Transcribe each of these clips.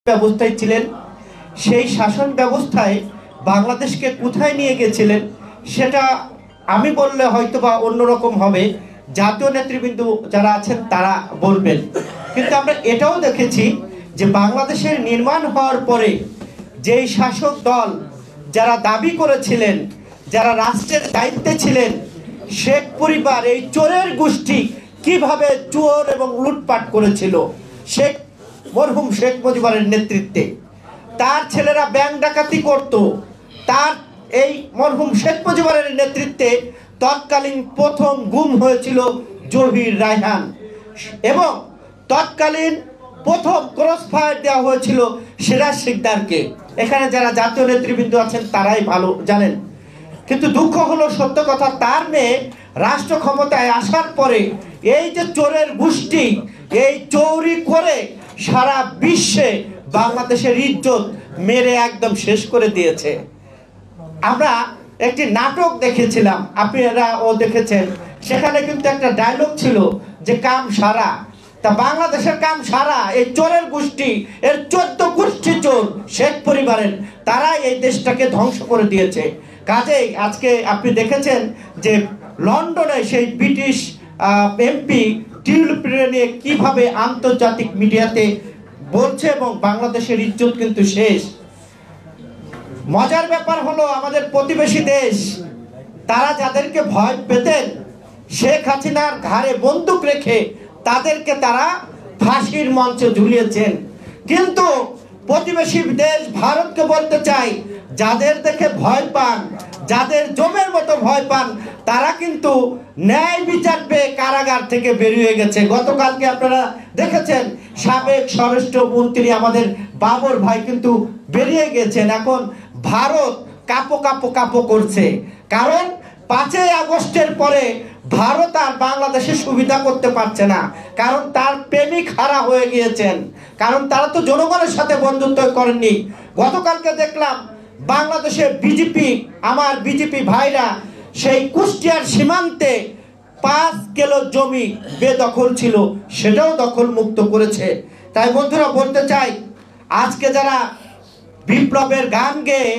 ব্যবস্থায় ছিলেন, সেই শাসন ব্যবস্থায় বাংলাদেশকে কোথায় নিয়ে গেছিলেন সেটা আমি বললে হয়তো বা অন্যরকম হবে, জাতীয় নেতৃবৃন্দ যারা আছেন তারা বলবেন। কিন্তু আমরা এটাও দেখেছি যে বাংলাদেশের নির্মাণ হওয়ার পরে যেই শাসক দল যারা দাবি করেছিলেন, যারা রাষ্ট্রের দায়িত্বে ছিলেন, শেখ পরিবার এই চোরের গোষ্ঠী কিভাবে চোর এবং লুটপাট করেছিল মরহুম শেখ মুজিবের নেতৃত্বে। তার ছেলেরা ব্যাংক ডাকাতি করত, তার এই মরহুম শেখ মুজিবের নেতৃত্বে তৎকালীন প্রথম গুম হয়েছিল জহির রায়হান, এবং তৎকালীন প্রথম ক্রস ফায়ার দেওয়া হয়েছিল সিরাজ শিকদারকে। এখানে যারা জাতীয় নেতৃবৃন্দ আছেন তারাই ভালো জানেন। কিন্তু দুঃখ হলো, সত্য কথা, তার মেয়ে রাষ্ট্র ক্ষমতায় আসার পরে এই যে চোরের গোষ্ঠী এই চৌরি করে সারা বিশ্বে বাংলাদেশের ইজ্জত মেরে একদম শেষ করে দিয়েছে। আমরা একটি নাটক দেখেছিলাম, আপনারাও দেখেছেন, সেখানে কিন্তু একটা ডায়লগ ছিল যে কাম সারা। তা বাংলাদেশের কাম সারা এই চোরের গোষ্ঠী, এর 14 গোষ্ঠী চোর শেখ পরিবারের, তারাই এই দেশটাকে ধ্বংস করে দিয়েছে। কাজেই আজকে আপনি দেখেছেন যে লন্ডনে সেই ব্রিটিশ এমপি টিউলিপ নিয়ে কিভাবে আন্তর্জাতিক মিডিয়াতে বলছে, এবং বাংলাদেশের ইজ্জত কিন্তু শেষ। মজার ব্যাপার হলো, আমাদের প্রতিবেশী দেশ তারা যাদেরকে ভয় পেতেন, শেখ হাসিনার ঘাড়ে বন্দুক রেখে তাদেরকে তারা ফাঁসির মঞ্চে ঝুলিয়েছেন। কিন্তু প্রতিবেশী দেশ ভারতকে বলতে চাই, যাদের দেখে ভয় পান, যাদের জমের মতো ভয় পান, তারা কিন্তু ন্যায় বিচার পেয়ে কারাগার থেকে বেরিয়ে গেছে। গতকালকে আপনারা দেখেছেন সাবেক স্বরাষ্ট্র মন্ত্রী আমাদের বাবর ভাই কিন্তু বেরিয়ে গেছেন। এখন ভারত কাপো কাপো কাপো করছে, কারণ 5ই আগস্টের পরে ভারত আর বাংলাদেশে সুবিধা করতে পারছে না, কারণ তার প্রেমিক হারা হয়ে গিয়েছেন, কারণ তারা তো জনগণের সাথে বন্ধুত্ব করেননি। গতকালকে দেখলাম বাংলাদেশের বিজেপি, আমার বিজেপি ভাইরা সেই কুষ্টিয়ার সীমান্তে 5 কিলো জমি বেদখল ছিল, সেটাও দখল মুক্ত করেছে। তাই বন্ধুরা বলতে চাই, আজকে যারা বিপ্লবের গান গেয়ে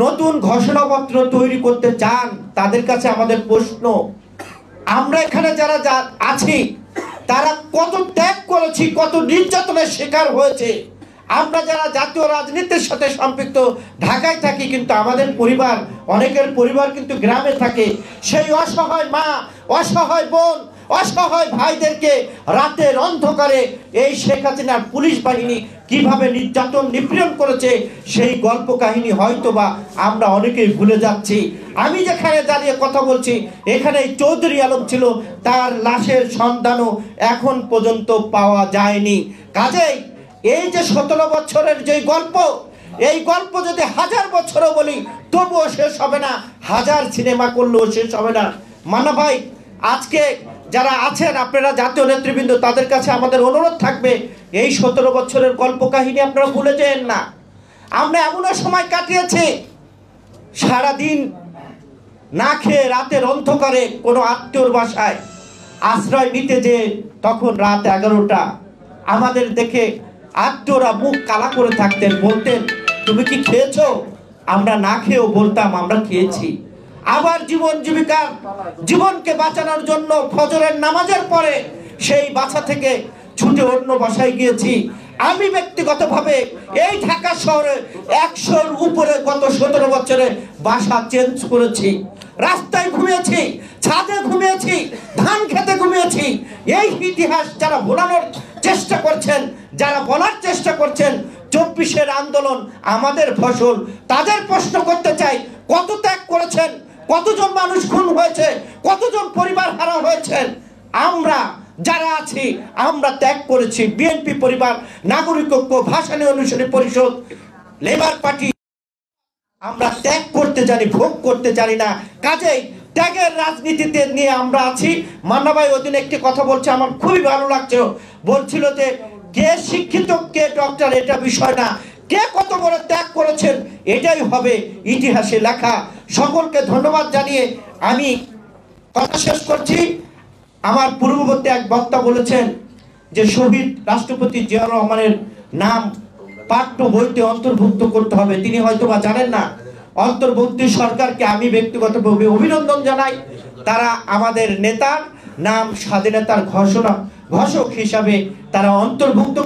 নতুন ঘোষণাপত্র তৈরি করতে চান, তাদের কাছে আমাদের প্রশ্ন, আমরা এখানে যারা আছি তারা কত ত্যাগ করেছি, কত নির্যাতনের শিকার হয়েছে। আমরা যারা জাতীয় রাজনীতির সাথে সম্পৃক্ত ঢাকায় থাকি, কিন্তু আমাদের পরিবার, অনেকের পরিবার কিন্তু গ্রামে থাকে। সেই অসহায় মা, অসহায় বোন, অসহায় ভাইদেরকে রাতের অন্ধকারে এই শেখ হাসিনার পুলিশ বাহিনী কিভাবে নির্যাতন নিপীড়ন করেছে, সেই গল্প কাহিনী হয়তোবা আমরা অনেকেই ভুলে যাচ্ছি। আমি যেখানে দাঁড়িয়ে কথা বলছি, এখানে চৌধুরী আলম ছিল, তার লাশের সন্ধানও এখন পর্যন্ত পাওয়া যায়নি। কাজেই এই যে 17 বছরের যে গল্প, এই গল্প যদি 1000 বছরও বলি তবুও শেষ হবে না, 1000 সিনেমা করলেও শেষ হবে না। মান্না ভাই, আজকে যারা আছেন আপনারা জাতীয় নেতৃবৃন্দ, তাদের কাছে আমাদের অনুরোধ থাকবে, এই 17 বছরের গল্প কাহিনী আপনারা ভুলে যেন না। আমরা এমনও সময় কাটিয়েছি, সারাদিন না খেয়ে রাতের অন্ধকারে কোনো আত্মীয়র বাসায় আশ্রয় নিতে, যে তখন রাত 11টা, আমাদের দেখে আত্মীয়রা মুখ কালা করে থাকতেন, বলতেন তুমি কি খেয়েছো? আমরা না খেয়েও বলতাম আমরা খেয়েছি। আবার জীবনকে বাঁচানোর জন্য ফজরের নামাজের পরে সেই বাসা থেকে ছুটে অন্য বাসায় গিয়েছি। আমি ব্যক্তিগতভাবে এই ঢাকা শহরে 100-র উপরে গত 17 বছরে বাসা চেঞ্জ করেছি। রাস্তায় ঘুমিয়েছি, ছাদে ঘুমিয়েছি, ধান খেতে ঘুমিয়েছি। এই ইতিহাস যারা ভোলানোর চেষ্টা করছেন, যারা বলার চেষ্টা করছেন 24-এর আন্দোলন আমাদের ফসল, তাদের প্রশ্ন করতে চাই, কত ত্যাগ করেছেন, কতজন মানুষ খুন হয়েছে, কতজন পরিবার হারা হয়েছেন। আমরা যারা আছি আমরা ত্যাগ করেছি। বিএনপি পরিবার, নাগরিক ঐক্য, ভাসানী অনুসারী পরিষদ, লেবার পার্টি, আমরা ত্যাগ করতে জানি, ভোগ করতে জানি না। কাজেই ত্যাগের রাজনীতিতে নিয়ে আমরা আছি। মান্না ভাই ওদিন একটি কথা বলছে, আমার খুবই ভালো লাগছে, বলছিল যে কে শিক্ষিত কে ডক্টর এটা বিষয় না, কে কত বড় ত্যাগ করেছেন এটাই হবে ইতিহাসে লেখা। সকলকে ধন্যবাদ জানিয়ে আমি কথা শেষ করছি। আমার পূর্ববর্তী এক বক্তা বলেছেন যে শহীদ রাষ্ট্রপতি জিয়াউর রহমানের নাম পাঠ্য বইতে অন্তর্ভুক্ত করতে হবে। তিনি হয়তো বা জানেন না। অন্তর্বর্তী সরকারকে আমি ব্যক্তিগতভাবে অভিনন্দন জানাই। তারা আমাদের নেতার নাম স্বাধীনতার ঘোষক হিসাবে তারা অন্তর্ভুক্ত